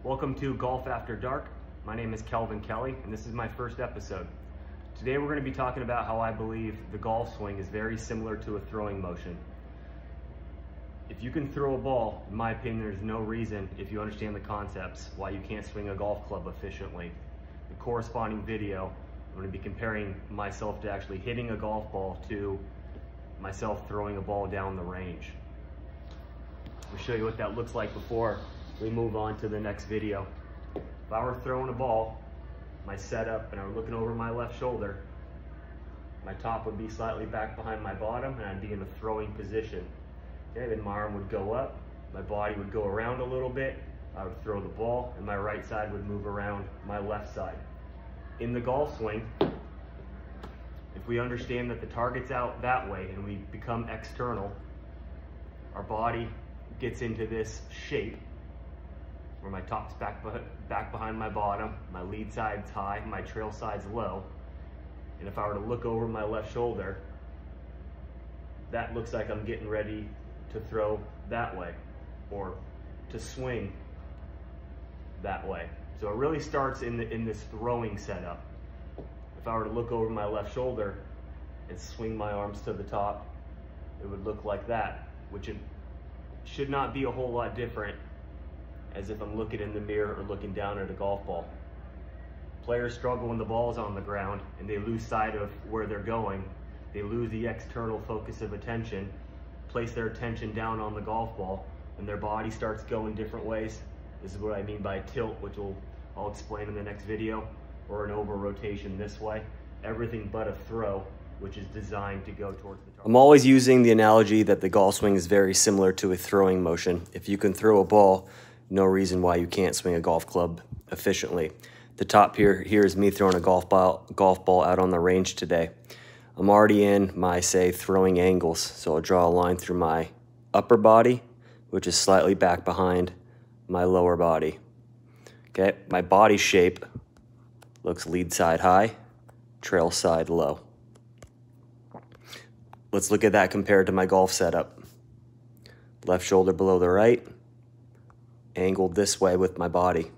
Welcome to Golf After Dark. My name is Kelvin Kelley, and this is my first episode. Today we're going to be talking about how I believe the golf swing is very similar to a throwing motion. If you can throw a ball, in my opinion, there's no reason, if you understand the concepts, why you can't swing a golf club efficiently. The corresponding video, I'm going to be comparing myself to actually hitting a golf ball to myself throwing a ball down the range. I'll show you what that looks like before we move on to the next video. If I were throwing a ball, my setup, and I were looking over my left shoulder, my top would be slightly back behind my bottom, and I'd be in a throwing position. Okay, then my arm would go up, my body would go around a little bit, I would throw the ball, and my right side would move around my left side. In the golf swing, if we understand that the target's out that way and we become external, our body gets into this shape where my top's back behind my bottom, my lead side's high, my trail side's low. And if I were to look over my left shoulder, that looks like I'm getting ready to throw that way or to swing that way. So it really starts in this throwing setup. If I were to look over my left shoulder and swing my arms to the top, it would look like that, which it should not be a whole lot different as if I'm looking in the mirror or looking down at a golf ball. Players struggle when the ball's on the ground and they lose sight of where they're going. They lose the external focus of attention, place their attention down on the golf ball, and their body starts going different ways. This is what I mean by tilt, which I'll explain in the next video, or an over rotation this way. Everything but a throw, which is designed to go towards the target. I'm always using the analogy that the golf swing is very similar to a throwing motion. If you can throw a ball, no reason why you can't swing a golf club efficiently. The top here is me throwing a golf ball out on the range today. I'm already in my, say, throwing angles. So I'll draw a line through my upper body, which is slightly back behind my lower body. Okay, my body shape looks lead side high, trail side low. Let's look at that compared to my golf setup. Left shoulder below the right, angled this way with my body.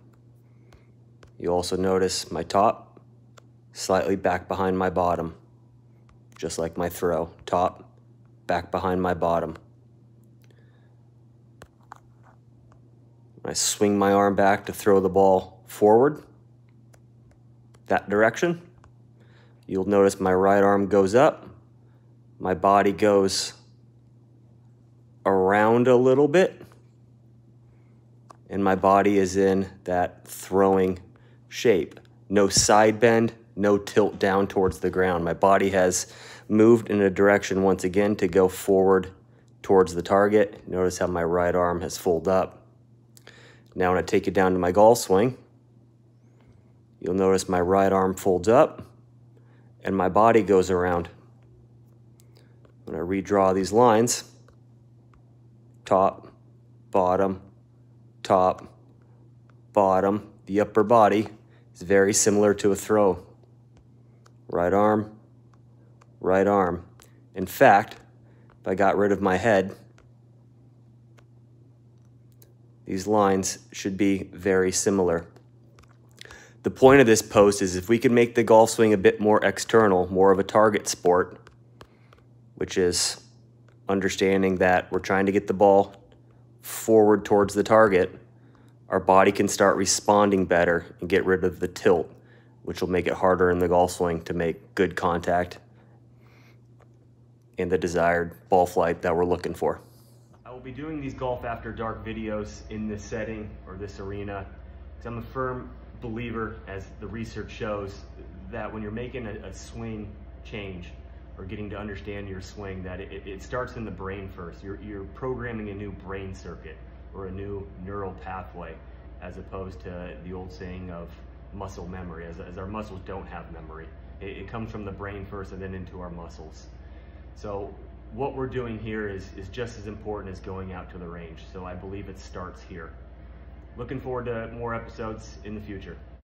You also notice my top slightly back behind my bottom, just like my throw. Top, back behind my bottom. I swing my arm back to throw the ball forward, that direction. You'll notice my right arm goes up, my body goes around a little bit, and my body is in that throwing shape. No side bend, no tilt down towards the ground. My body has moved in a direction once again to go forward towards the target. Notice how my right arm has folded up. Now when I take it down to my golf swing, you'll notice my right arm folds up and my body goes around. When I redraw these lines, top, bottom, the upper body is very similar to a throw. Right arm, right arm. In fact, if I got rid of my head, these lines should be very similar. The point of this post is if we can make the golf swing a bit more external, more of a target sport, which is understanding that we're trying to get the ball forward towards the target, our body can start responding better and get rid of the tilt, which will make it harder in the golf swing to make good contact and the desired ball flight that we're looking for. I will be doing these Golf After Dark videos in this setting or this arena because I'm a firm believer, as the research shows, that when you're making a swing change or getting to understand your swing, that it starts in the brain first. You're programming a new brain circuit or a new neural pathway, as opposed to the old saying of muscle memory, as our muscles don't have memory. It comes from the brain first and then into our muscles. So what we're doing here is just as important as going out to the range. So I believe it starts here. Looking forward to more episodes in the future.